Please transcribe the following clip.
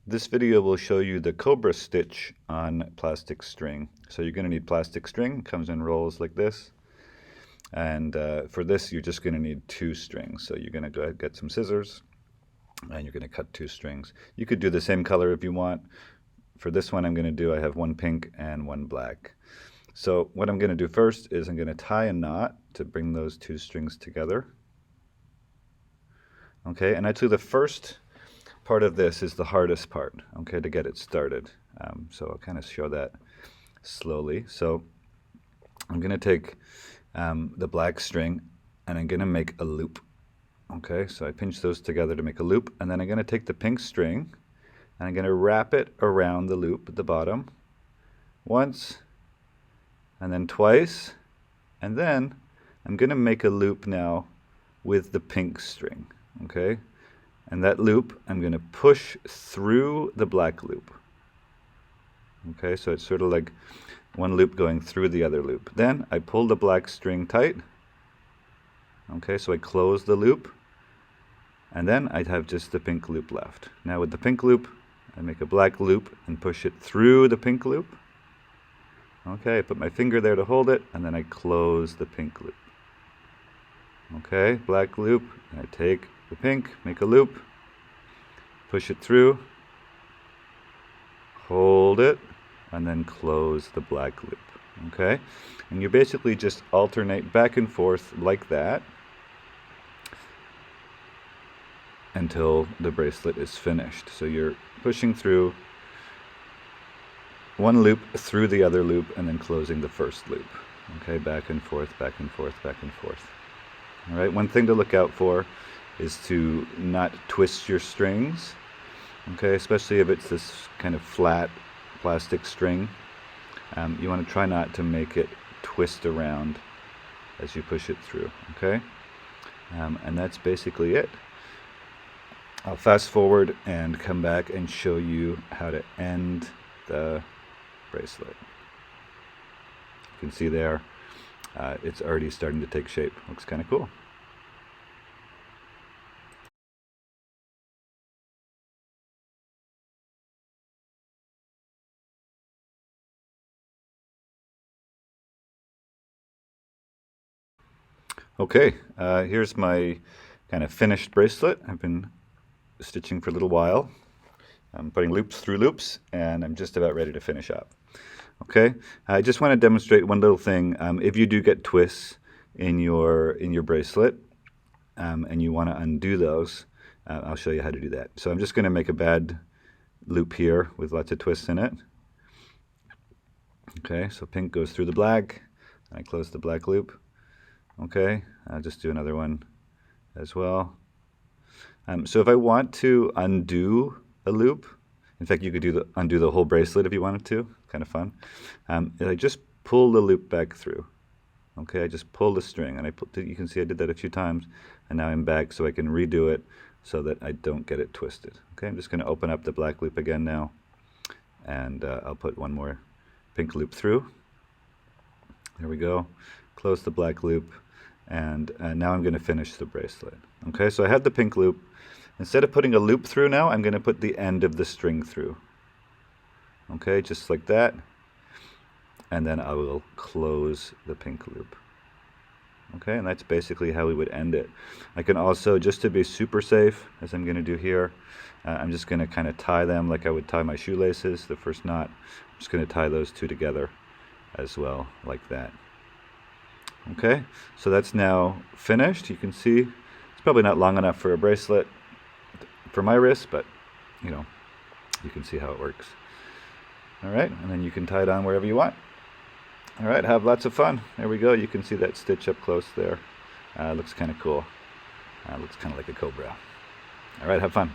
This video will show you the Cobra stitch on plastic string. So you're going to need plastic string, comes in rolls like this. And for this, you're just going to need 2 strings. So you're going to go ahead and get some scissors, and you're going to cut 2 strings. You could do the same color if you want. For this one, I have 1 pink and 1 black. So what I'm going to do first is I'm going to tie a knot to bring those 2 strings together. Okay, and actually the first part of this is the hardest part, okay, to get it started. So I'll kind of show that slowly. So I'm going to take the black string and I'm going to make a loop. Okay, so I pinch those together to make a loop, and then I'm going to take the pink string and I'm going to wrap it around the loop at the bottom once and then twice, and then I'm going to make a loop now with the pink string. Okay, and that loop I'm going to push through the black loop. Okay, so it's sort of like one loop going through the other loop. Then I pull the black string tight. Okay, so I close the loop, and then I'd have just the pink loop left. Now with the pink loop, I make a black loop and push it through the pink loop. Okay, I put my finger there to hold it, and then I close the pink loop. Okay, black loop, and I take the pink, make a loop, push it through, hold it, and then close the black loop. Okay, and you basically just alternate back and forth like that until the bracelet is finished. So you're pushing through one loop through the other loop and then closing the first loop. Okay, back and forth, back and forth, back and forth. All right, one thing to look out for is to not twist your strings, okay, especially if it's this kind of flat plastic string. You want to try not to make it twist around as you push it through, okay? And that's basically it. I'll fast forward and come back and show you how to end the bracelet. You can see there, it's already starting to take shape. Looks kind of cool. Okay, here's my kind of finished bracelet. I've been stitching for a little while. I'm putting loops through loops, and I'm just about ready to finish up. Okay, I just want to demonstrate one little thing. If you do get twists in your bracelet, and you want to undo those, I'll show you how to do that. So I'm just going to make a bad loop here with lots of twists in it. Okay, so pink goes through the black, and I close the black loop. Okay, I'll just do another one as well. So if I want to undo a loop, in fact, you could undo the whole bracelet if you wanted to. Kind of fun. I just pull the loop back through. Okay, I just pull the string, and you can see I did that a few times, and now I'm back so I can redo it so that I don't get it twisted. Okay, I'm just going to open up the black loop again now, and I'll put one more pink loop through. There we go. Close the black loop. And now I'm going to finish the bracelet. Okay, so I had the pink loop. Instead of putting a loop through now, I'm going to put the end of the string through. Okay, just like that. And then I will close the pink loop. Okay, and that's basically how we would end it. I can also, just to be super safe, as I'm going to do here, I'm just going to kind of tie them like I would tie my shoelaces, the first knot. I'm just going to tie those 2 together as well, like that. Okay, so that's now finished. You can see it's probably not long enough for a bracelet for my wrist, but you know, you can see how it works. All right, and then you can tie it on wherever you want. All right, have lots of fun. There we go. You can see that stitch up close there. Looks kind of cool. Looks kind of like a cobra. All right, have fun.